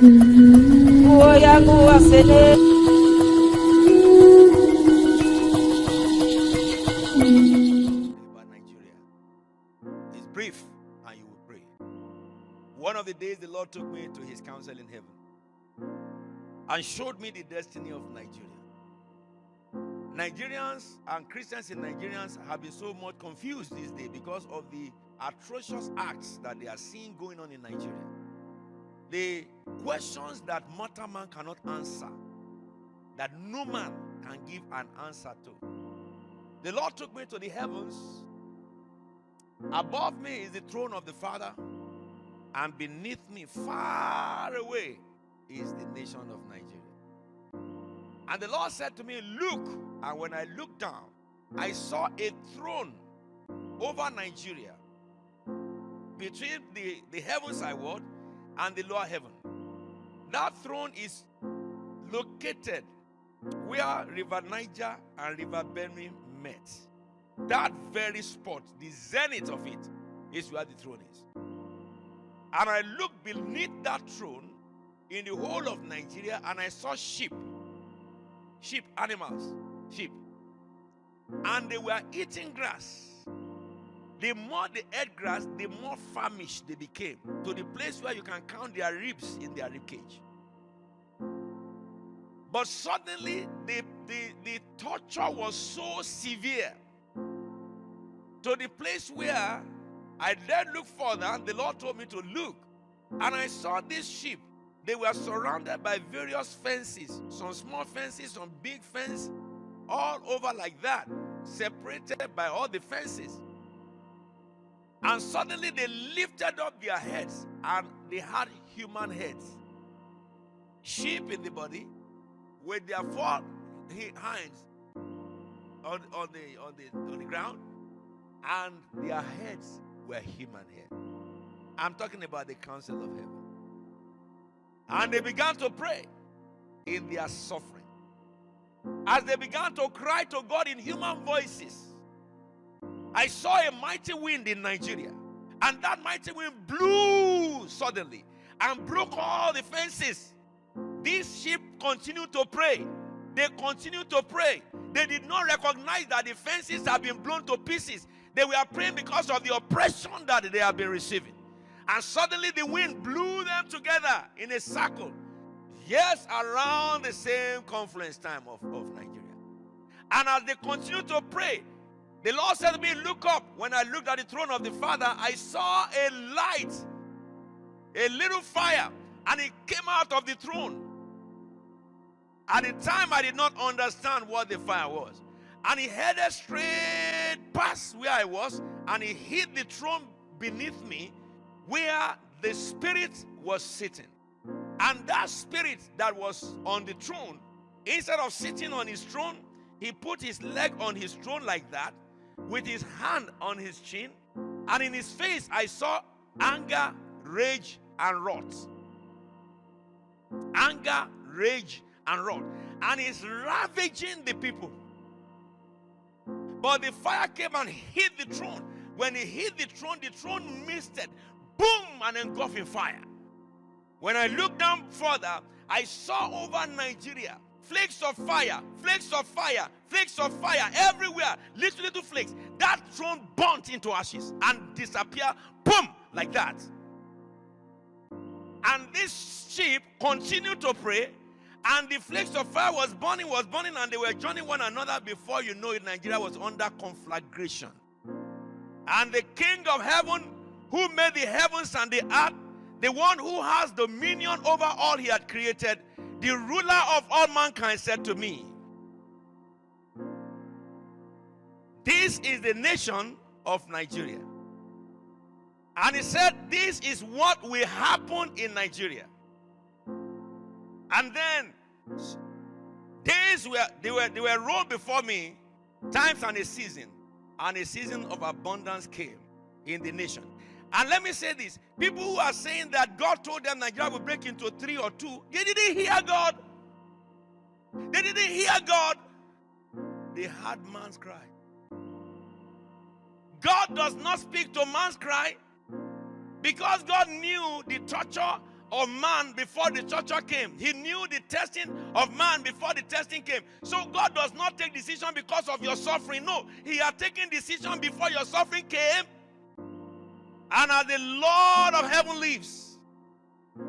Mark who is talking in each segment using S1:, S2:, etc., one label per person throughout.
S1: Nigeria. It's brief, and you will pray. One of the days the Lord took me to his council in heaven and showed me the destiny of Nigeria. Nigerians and Christians in Nigeria have been so much confused these days because of the atrocious acts that they are seeing going on in Nigeria. The questions that mortal man cannot answer, that no man can give an answer to. The Lord took me to the heavens. Above me is the throne of the Father, and beneath me, far away, is the nation of Nigeria. And the Lord said to me, look. And when I looked down, I saw a throne over Nigeria between the heavens I was and the lower heaven. That throne is located where River Niger and River Benue met. That very spot, the zenith of it, is where the throne is. And I looked beneath that throne in the whole of Nigeria, and I saw sheep, animals, sheep. And they were eating grass. The more they ate grass, the more famished they became, to the place where you can count their ribs in their rib cage. But suddenly, the torture was so severe, to the place where I then looked further. The Lord told me to look, and I saw these sheep. They were surrounded by various fences, some small fences, some big fences, all over like that, separated by all the fences. And suddenly they lifted up their heads, and they had human heads. Sheep in the body, with their four hands on the ground, and their heads were human heads. I'm talking about the council of heaven. And they began to pray in their suffering. As they began to cry to God in human voices, I saw a mighty wind in Nigeria. And that mighty wind blew suddenly and broke all the fences. These sheep continued to pray. They continued to pray. They did not recognize that the fences had been blown to pieces. They were praying because of the oppression that they have been receiving. And suddenly the wind blew them together in a circle. Yes, around the same confluence time of Nigeria. And as they continued to pray, the Lord said to me, look up. When I looked at the throne of the Father, I saw a light, a little fire, and it came out of the throne. At the time, I did not understand what the fire was. And it headed straight past where I was, and it hit the throne beneath me, where the Spirit was sitting. And that Spirit that was on the throne, instead of sitting on his throne, he put his leg on his throne like that, with his hand on his chin, and in his face I saw anger, rage, and wrath. Anger, rage, and wrath. And he's ravaging the people. But the fire came and hit the throne. When it hit the throne misted. Boom, and engulfing fire. When I looked down further, I saw over Nigeria flakes of fire, flakes of fire, flakes of fire everywhere, little flakes. That throne burnt into ashes and disappeared, boom, like that. And this sheep continued to pray, and the flakes of fire was burning, and they were joining one another. Before you know it, Nigeria was under conflagration. And the King of heaven, who made the heavens and the earth, the one who has dominion over all he had created, the ruler of all mankind, said to me, this is the nation of Nigeria. And he said, this is what will happen in Nigeria. And then days were rolled before me, times and a season of abundance came in the nation. And let me say this, people who are saying that God told them Nigeria will break into 3 or 2, they didn't hear God. They didn't hear God. They heard man's cry. God does not speak to man's cry, because God knew the torture of man before the torture came. He knew the testing of man before the testing came. So God does not take decision because of your suffering. No, He had taken decision before your suffering came. And as the Lord of heaven lives,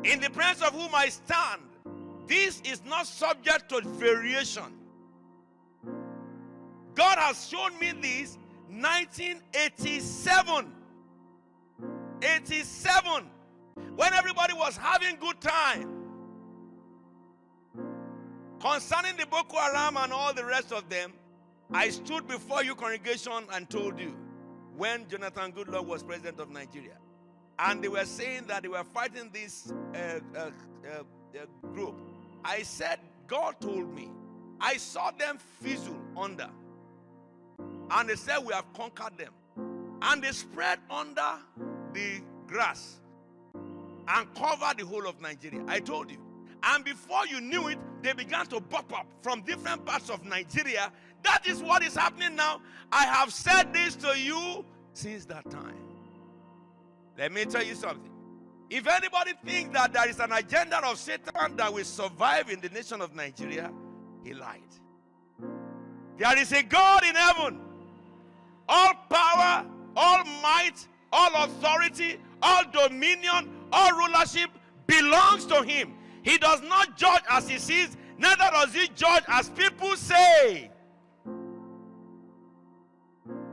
S1: in the presence of whom I stand, this is not subject to variation. God has shown me this 1987. 87. When everybody was having good time. Concerning the Boko Haram and all the rest of them, I stood before you congregation and told you when Jonathan Goodluck was president of Nigeria. And they were saying that they were fighting this group. I said, God told me. I saw them fizzle under. And they said, we have conquered them. And they spread under the grass and covered the whole of Nigeria. I told you. And before you knew it, they began to pop up from different parts of Nigeria. That is what is happening now. I have said this to you since that time. Let me tell you something. If anybody thinks that there is an agenda of Satan that will survive in the nation of Nigeria, he lied. There is a God in heaven. All power, all might, all authority, all dominion, all rulership belongs to Him. He does not judge as He sees, neither does He judge as people say.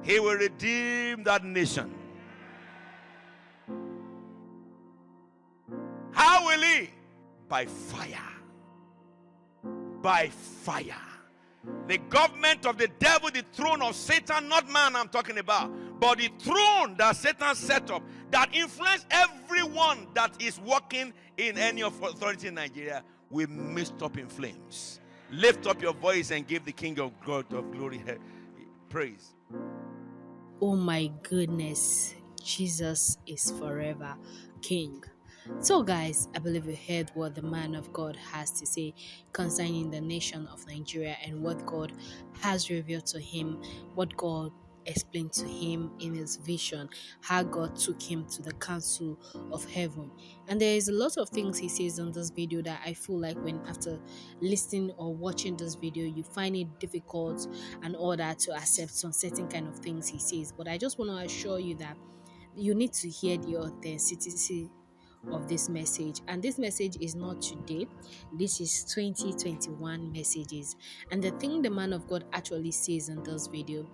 S1: He will redeem that nation. How will He? By fire. By fire. The government of the devil, the throne of Satan, not man I'm talking about, but the throne that Satan set up, that influence everyone that is working in any of authority in Nigeria, will mist up in flames. Lift up your voice and give the King of God of glory praise.
S2: Oh my goodness, Jesus is forever King. So guys, I believe you heard what the man of God has to say concerning the nation of Nigeria and what God has revealed to him, what God explained to him in his vision, how God took him to the council of heaven. And there is a lot of things he says on this video that I feel like when after listening or watching this video, you find it difficult and all that to accept some certain kind of things he says. But I just want to assure you that you need to hear the authenticity of this message, and this message is not today. This is 2021 messages, and the thing the man of God actually says in this video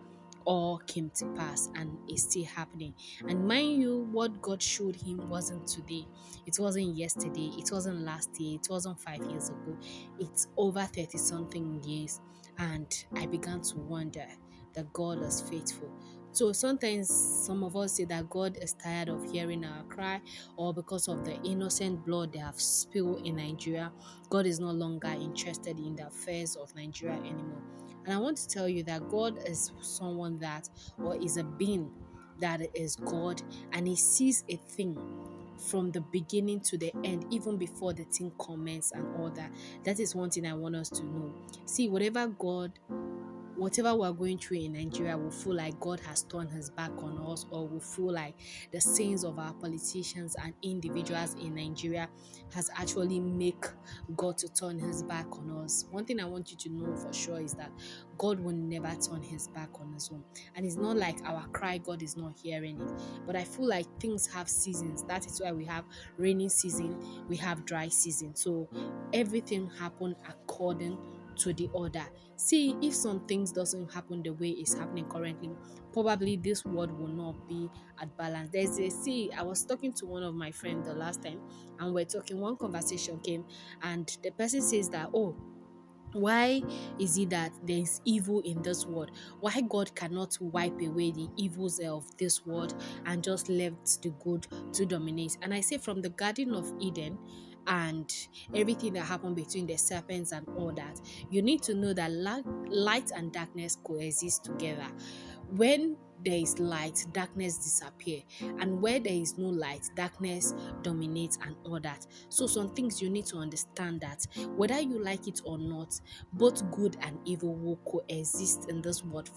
S2: all came to pass and is still happening. And mind you, what God showed him wasn't today, it wasn't yesterday, it wasn't last year, it wasn't 5 years ago, it's over 30 something years. And I began to wonder that God is faithful. So sometimes some of us say that God is tired of hearing our cry, or because of the innocent blood they have spilled in Nigeria, God is no longer interested in the affairs of Nigeria anymore. And I want to tell you that God is someone that, or is a being that is God, and He sees a thing from the beginning to the end, even before the thing comments and all that. That is one thing I want us to know. See, whatever we're going through in Nigeria, will feel like God has turned His back on us, or will feel like the sins of our politicians and individuals in Nigeria has actually make God to turn His back on us. One thing I want you to know for sure is that God will never turn His back on His own. And it's not like our cry, God is not hearing it. But I feel like things have seasons. That is why we have rainy season, we have dry season. So everything happened according to the order. See, if some things doesn't happen the way it's happening currently, probably this world will not be at balance. I was talking to one of my friends the last time, and we're talking, one conversation came, and the person says that, oh, why is it that there is evil in this world? Why God cannot wipe away the evils of this world and just left the good to dominate? And I say, from the Garden of Eden and everything that happened between the serpents and all that, you need to know that light and darkness coexist together. When there is light, darkness disappear, and where there is no light, darkness dominates and all that. So some things you need to understand, that whether you like it or not, both good and evil will coexist in this world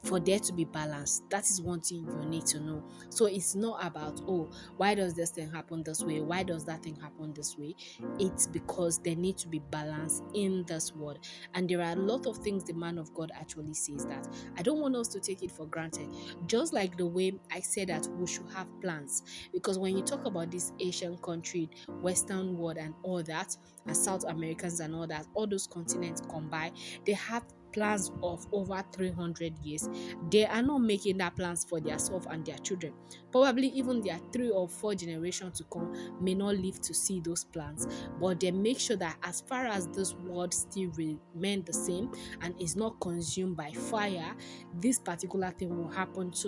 S2: for there to be balance. That is one thing you need to know. So it's not about, oh, why does this thing happen this way, why does that thing happen this way. It's because there need to be balance in this world. And there are a lot of things the man of God actually says that I don't want us to take it for granted. Just like the way I said that we should have plans, because when you talk about this Asian country, Western world and all that, and South Americans and all that, all those continents combined, they have plans of over 300 years. They are not making that plans for themselves and their children. Probably even their 3 or 4 generations to come may not live to see those plans, but they make sure that as far as this world still remain the same and is not consumed by fire, this particular thing will happen so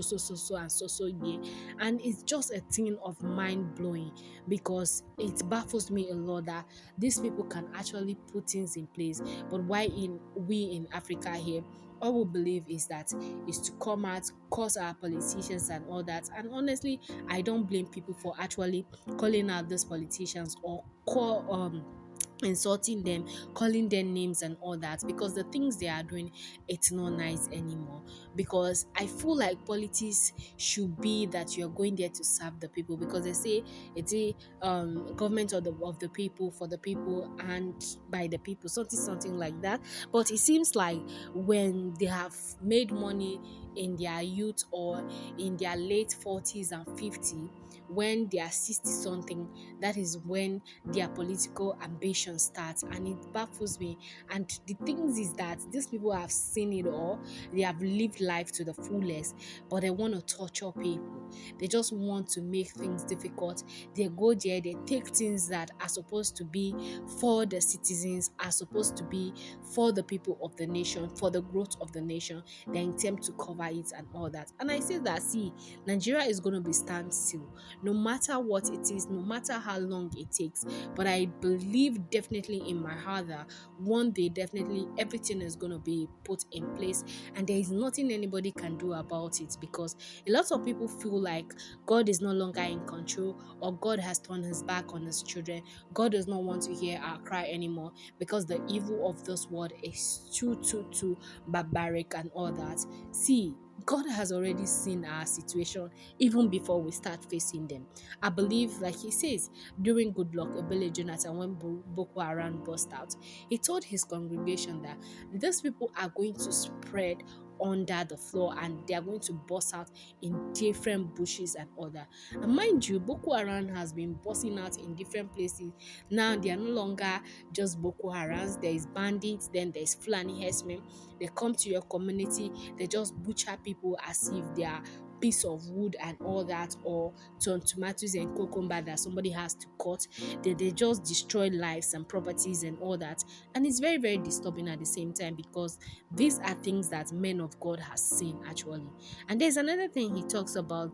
S2: and so year. And it's just a thing of mind blowing, because it baffles me a lot that these people can actually put things in place, but why in we in Africa here, all we believe is to come out, cause our politicians and all that. And honestly, I don't blame people for actually calling out these politicians or insulting them, calling them names and all that, because the things they are doing, it's not nice anymore. Because I feel like politics should be that you're going there to serve the people, because they say it's a government of the people, for the people, and by the people, something like that. But it seems like when they have made money in their youth or in their late 40s and 50, when they are 60 something, that is when their political ambition starts, and it baffles me. And the things is that these people have seen it all, they have lived life to the fullest, but they want to torture people. They just want to make things difficult. They go there, they take things that are supposed to be for the citizens, are supposed to be for the people of the nation, for the growth of the nation. They attempt to cover it and all that. And I say that, see, Nigeria is going to be standstill no matter what it is, no matter how long it takes. But I believe definitely in my heart that one day definitely everything is going to be put in place, and there is nothing anybody can do about it, because a lot of people feel like God is no longer in control, or God has turned his back on his children. God does not want to hear our cry anymore, because the evil of this world is too barbaric and all that. See, God has already seen our situation even before we start facing them. I believe, like he says, during Good Luck Ebele Jonathan, when Boko Haram burst out, he told his congregation that these people are going to spread under the floor, and they are going to burst out in different bushes and other. And mind you, Boko Haram has been bursting out in different places. Now they are no longer just Boko Harams. There is bandits, then there is Fulani herdsmen. They come to your community, they just butcher people as if they are piece of wood and all that, or some tomatoes and cucumber that somebody has to cut. They just destroy lives and properties and all that. And it's very, very disturbing at the same time, because these are things that men of God has seen actually. And there's another thing he talks about,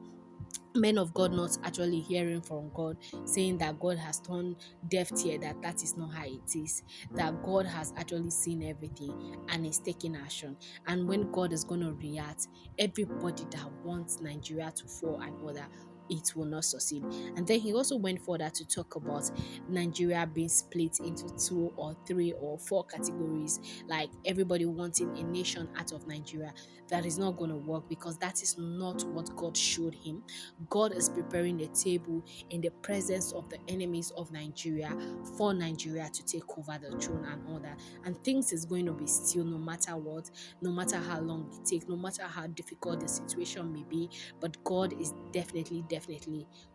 S2: men of God not actually hearing from God, saying that God has turned deaf ear, that is not how it is, that God has actually seen everything and is taking action. And when God is going to react, everybody that wants Nigeria to fall and all that, it will not succeed. And then he also went further to talk about Nigeria being split into 2 or 3 or 4 categories, like everybody wanting a nation out of Nigeria. That is not going to work, because that is not what God showed him. God is preparing a table in the presence of the enemies of Nigeria for Nigeria to take over the throne and all that. And things is going to be still, no matter what, no matter how long it takes, no matter how difficult the situation may be. But God is definitely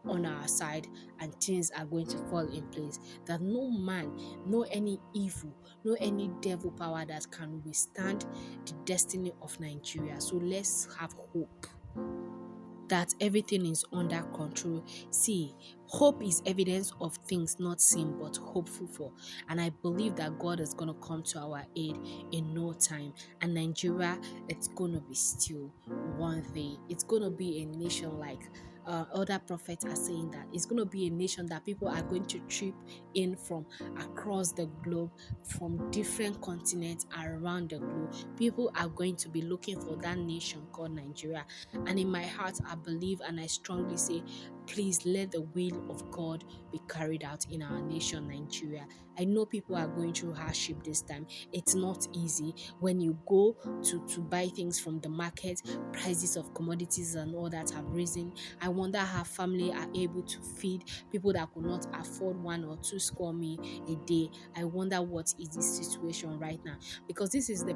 S2: on our side, and things are going to fall in place. That no man, no any evil, no any devil power that can withstand the destiny of Nigeria. So let's have hope that everything is under control. See, hope is evidence of things not seen but hopeful for. And I believe that God is going to come to our aid in no time. And Nigeria, it's going to be still one day. It's going to be a nation like other prophets are saying, that it's going to be a nation that people are going to trip in from across the globe, from different continents around the globe. People are going to be looking for that nation called Nigeria. And in my heart, I believe and I strongly say please let the will of God be carried out in our nation, Nigeria. I know people are going through hardship this time. It's not easy. When you go to buy things from the market, prices of commodities and all that have risen. I wonder how family are able to feed people that could not afford 1 or 2 square meal a day. I wonder what is this situation right now, because this is the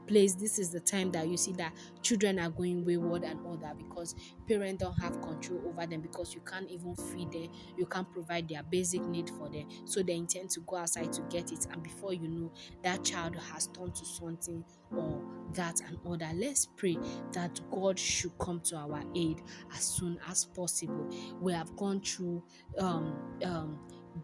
S2: place, this is the time that you see that children are going wayward and all that, because parents don't have control over them, because you can't even feed them, you can't provide their basic need for them, so they intend to go outside to get it, and before you know, that child has turned to something or that and all that. Let's pray that God should come to our aid as soon as possible. We have gone through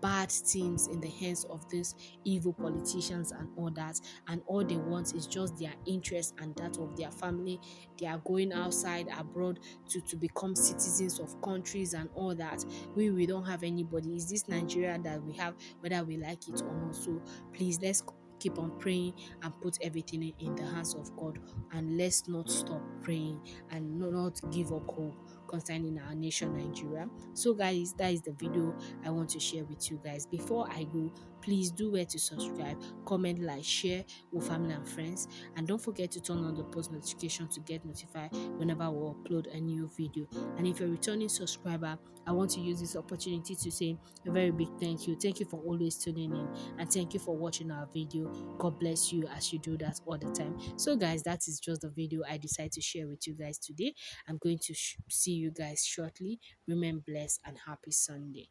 S2: bad things in the hands of these evil politicians and all that, and all they want is just their interest and that of their family. They are going outside abroad to become citizens of countries and all that. We don't have anybody. Is this Nigeria that we have, whether we like it or not? So please, let's keep on praying and put everything in the hands of God, and let's not stop praying and not give up hope concerning our nation, Nigeria. So guys, that is the video I want to share with you guys. Before I go, please do where to subscribe, comment, like, share with family and friends, and don't forget to turn on the post notification to get notified whenever we upload a new video. And if you're a returning subscriber, I want to use this opportunity to say a very big thank you for always tuning in, and thank you for watching our video. God bless you as you do that all the time. So guys, that is just the video I decided to share with you guys today. I'm going to see you guys shortly. Remain blessed and happy Sunday.